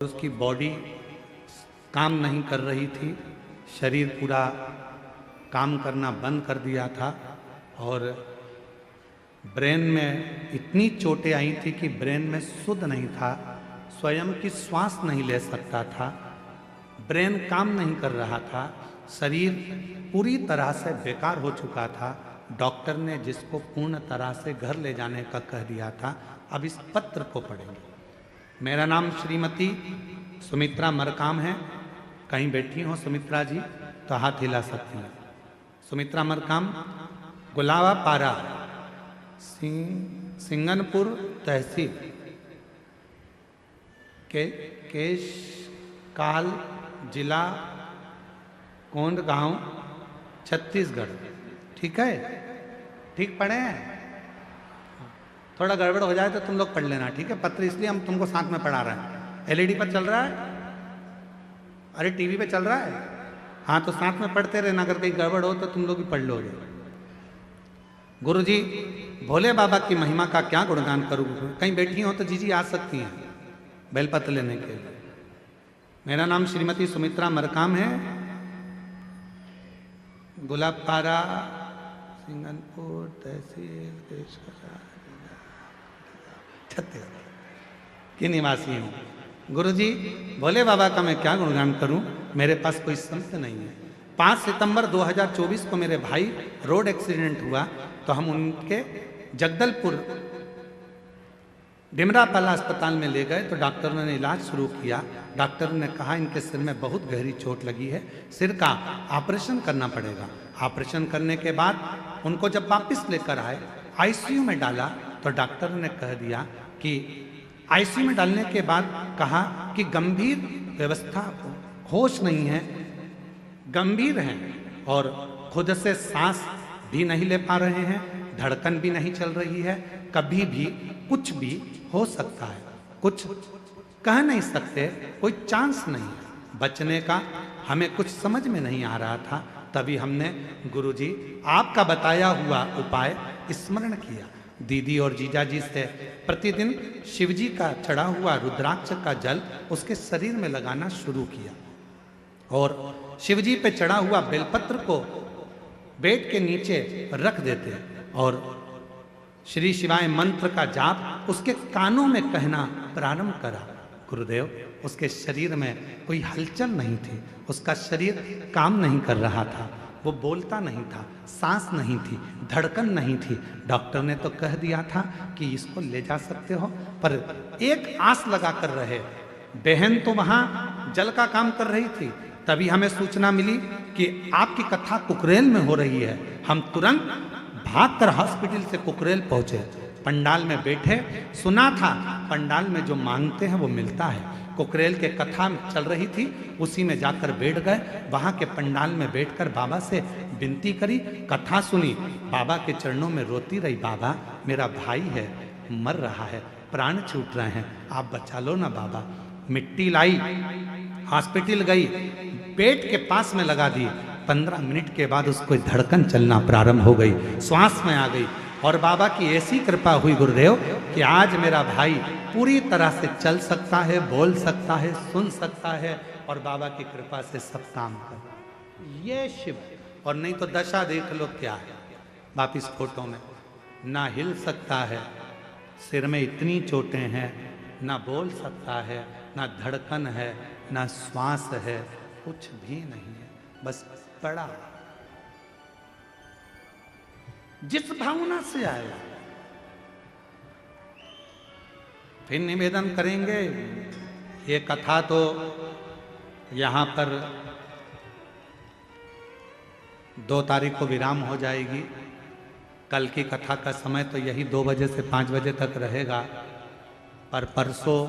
उसकी बॉडी काम नहीं कर रही थी, शरीर पूरा काम करना बंद कर दिया था और ब्रेन में इतनी चोटें आई थी कि ब्रेन में शुद्ध नहीं था, स्वयं की श्वास नहीं ले सकता था, ब्रेन काम नहीं कर रहा था, शरीर पूरी तरह से बेकार हो चुका था। डॉक्टर ने जिसको पूर्ण तरह से घर ले जाने का कह दिया था। अब इस पत्र को पढ़ेंगे। मेरा नाम श्रीमती सुमित्रा मरकाम है। कहीं बैठी हो सुमित्रा जी तो हाथ हिला सकती हैं। सुमित्रा मरकाम, गुलावा पारा, सिंगनपुर तहसील, केशकाल जिला, कोंडगांव, छत्तीसगढ़। ठीक है, ठीक पढ़े हैं? थोड़ा गड़बड़ हो जाए तो तुम लोग पढ़ लेना, ठीक है? पत्र इसलिए हम तुमको साथ में पढ़ा रहे हैं। एलईडी पर चल रहा है, अरे टीवी पे चल रहा है। हाँ, तो साथ में पढ़ते रहना, अगर कहीं गड़बड़ हो तो तुम लोग भी पढ़ लोगे। गुरुजी, भोले बाबा की महिमा का क्या गुणगान करूँ? कहीं बैठी हो तो जीजी आ सकती हैं बेलपत्र लेने के लिए। मेरा नाम श्रीमती सुमित्रा मरकाम है, गुलाबपारा, सिंगनपुर तहसील, छत्तीसगढ़ की निवासी हूँ। गुरुजी, भोले बाबा का मैं क्या गुणगान करूं? मेरे पास कोई संत नहीं है। 5 सितंबर 2024 को मेरे भाई रोड एक्सीडेंट हुआ तो हम उनके जगदलपुर डिमरापाला अस्पताल में ले गए तो डॉक्टरों ने इलाज शुरू किया। डॉक्टर ने कहा इनके सिर में बहुत गहरी चोट लगी है, सिर का ऑपरेशन करना पड़ेगा। ऑपरेशन करने के बाद उनको जब वापस लेकर आए, आईसीयू में डाला तो डॉक्टर ने कह दिया कि आईसीयू में डालने के बाद कहा कि गंभीर व्यवस्था, होश नहीं है, गंभीर हैं और खुद से सांस भी नहीं ले पा रहे हैं, धड़कन भी नहीं चल रही है, कभी भी कुछ भी हो सकता है, कुछ कह नहीं सकते, कोई चांस नहीं बचने का। हमें कुछ समझ में नहीं आ रहा था, तभी हमने गुरुजी आपका बताया हुआ उपाय स्मरण किया। दीदी और जीजा जी से प्रतिदिन शिवजी का चढ़ा हुआ रुद्राक्ष का जल उसके शरीर में लगाना शुरू किया और शिवजी पे चढ़ा हुआ बेलपत्र को बेड के नीचे रख देते और श्री शिवाय मंत्र का जाप उसके कानों में कहना प्रारंभ करा। गुरुदेव, उसके शरीर में कोई हलचल नहीं थी, उसका शरीर काम नहीं कर रहा था, वो बोलता नहीं था, सांस नहीं थी, धड़कन नहीं थी। डॉक्टर ने तो कह दिया था कि इसको ले जा सकते हो, पर एक आस लगा कर रहे। बहन तो वहां जल का काम कर रही थी, तभी हमें सूचना मिली कि आपकी कथा कुकरेल में हो रही है। हम तुरंत भागकर हॉस्पिटल से कुकरेल पहुंचे, पंडाल में बैठे। सुना था पंडाल में जो मांगते हैं वो मिलता है। कुकरेल के कथा चल रही थी, उसी में जाकर बैठ गए। वहां के पंडाल में बैठकर बाबा से विनती करी, कथा सुनी, बाबा के चरणों में रोती रही। बाबा, मेरा भाई है, मर रहा है, प्राण छूट रहे हैं, आप बचा लो ना बाबा। मिट्टी लाई, हॉस्पिटल गई, पेट के पास में लगा दी। 15 मिनट के बाद उसको धड़कन चलना प्रारंभ हो गई, श्वास में आ गई और बाबा की ऐसी कृपा हुई गुरुदेव कि आज मेरा भाई पूरी तरह से चल सकता है, बोल सकता है, सुन सकता है और बाबा की कृपा से सब काम कर। ये शिव। और नहीं तो दशा देख लो क्या है वापिस फोटो में, ना हिल सकता है, सिर में इतनी चोटें हैं, ना बोल सकता है, ना धड़कन है, ना श्वास है, कुछ भी नहीं है, बस पड़ा। जिस भावना से आया फिर निवेदन करेंगे। ये कथा तो यहाँ पर 2 तारीख को विराम हो जाएगी। कल की कथा का समय तो यही 2 बजे से 5 बजे तक रहेगा, पर परसों